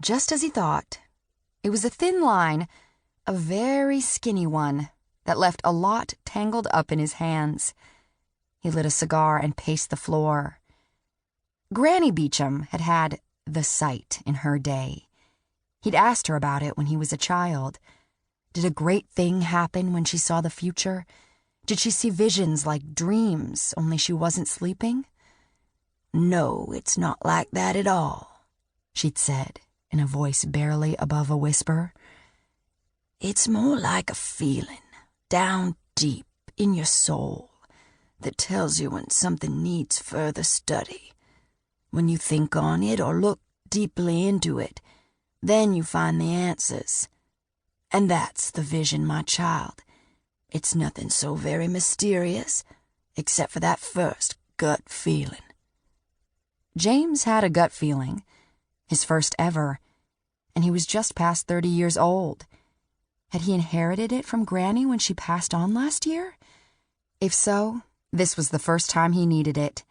just as he thought. It was a thin line, a very skinny one, that left a lot tangled up in his hands. He lit a cigar and paced the floor. Granny Beecham had had the sight in her day. He'd asked her about it when he was a child. Did a great thing happen when she saw the future? Did she see visions like dreams, only she wasn't sleeping? "No, it's not like that at all," she'd said, in a voice barely above a whisper. "It's more like a feeling, down deep in your soul, that tells you when something needs further study. When you think on it or look deeply into it, then you find the answers. And that's the vision, my child. It's nothing so very mysterious, except for that first gut feeling." James had a gut feeling, his first ever, and he was just past 30 years old. Had he inherited it from Granny when she passed on last year? If so, this was the first time he needed it.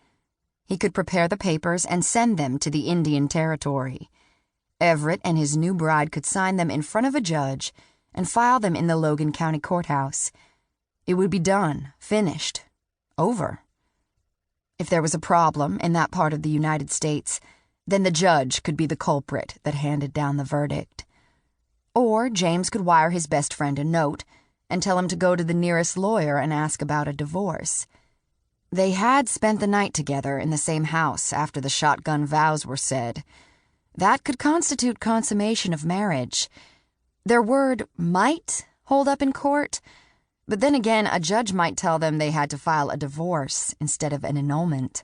He could prepare the papers and send them to the Indian Territory. Everett and his new bride could sign them in front of a judge and file them in the Logan County Courthouse. It would be done, finished, over. If there was a problem in that part of the United States, then the judge could be the culprit that handed down the verdict. Or James could wire his best friend a note and tell him to go to the nearest lawyer and ask about a divorce. They had spent the night together in the same house after the shotgun vows were said. That could constitute consummation of marriage. Their word might hold up in court, but then again, a judge might tell them they had to file a divorce instead of an annulment.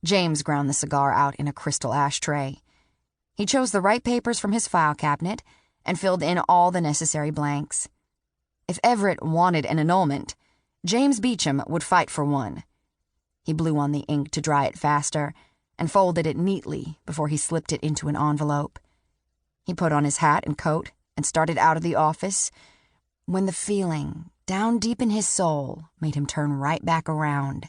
James ground the cigar out in a crystal ashtray. He chose the right papers from his file cabinet and filled in all the necessary blanks. If Everett wanted an annulment, James Beecham would fight for one. He blew on the ink to dry it faster and folded it neatly before he slipped it into an envelope. He put on his hat and coat and started out of the office when the feeling, down deep in his soul, made him turn right back around.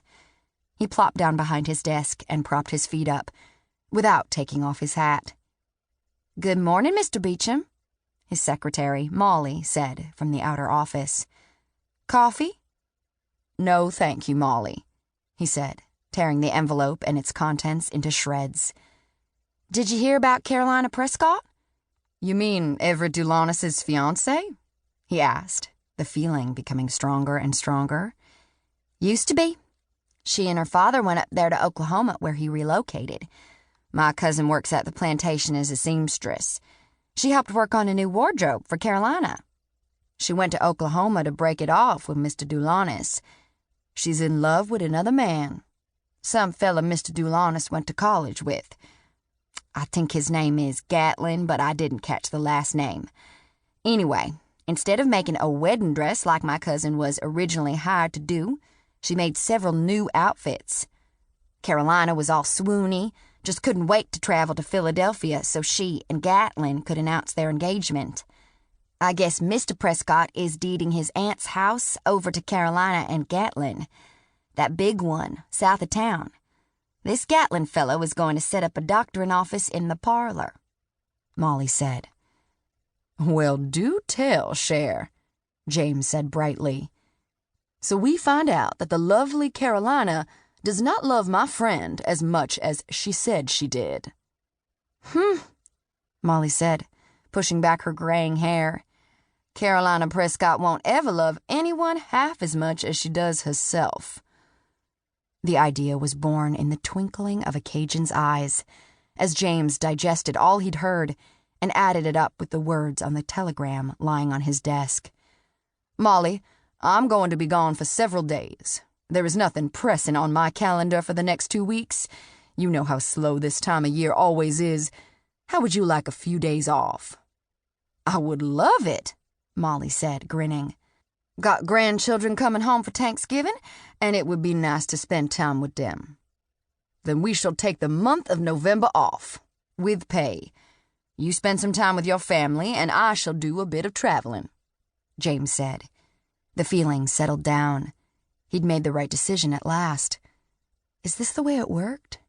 He plopped down behind his desk and propped his feet up, without taking off his hat. "Good morning, Mr. Beecham," his secretary, Molly, said from the outer office. "Coffee?" "No, thank you, Molly," he said, tearing the envelope and its contents into shreds. "Did you hear about Carolina Prescott?" "You mean Everett Dulanis' fiancée?" he asked, the feeling becoming stronger and stronger. "Used to be. She and her father went up there to Oklahoma, where he relocated. My cousin works at the plantation as a seamstress. She helped work on a new wardrobe for Carolina. She went to Oklahoma to break it off with Mr. Dulanis. She's in love with another man. Some fella Mr. Dulanis went to college with. I think his name is Gatlin, but I didn't catch the last name. Anyway, instead of making a wedding dress like my cousin was originally hired to do, she made several new outfits. Carolina was all swoony, just couldn't wait to travel to Philadelphia so she and Gatlin could announce their engagement. I guess Mr. Prescott is deeding his aunt's house over to Carolina and Gatlin, that big one south of town. This Gatlin fellow was going to set up a doctoring office in the parlor," Molly said. "Well, do tell, Cher," James said brightly. "So we find out that the lovely Carolina does not love my friend as much as she said she did." Molly said, pushing back her graying hair. "Carolina Prescott won't ever love anyone half as much as she does herself." The idea was born in the twinkling of a Cajun's eyes, as James digested all he'd heard and added it up with the words on the telegram lying on his desk. "Molly, I'm going to be gone for several days. There is nothing pressing on my calendar for the next 2 weeks. You know how slow this time of year always is. How would you like a few days off?" "I would love it," Molly said, grinning. "Got grandchildren coming home for Thanksgiving, and it would be nice to spend time with them." "Then we shall take the month of November off, with pay. You spend some time with your family, and I shall do a bit of traveling," James said. The feeling settled down. He'd made the right decision at last. Is this the way it worked?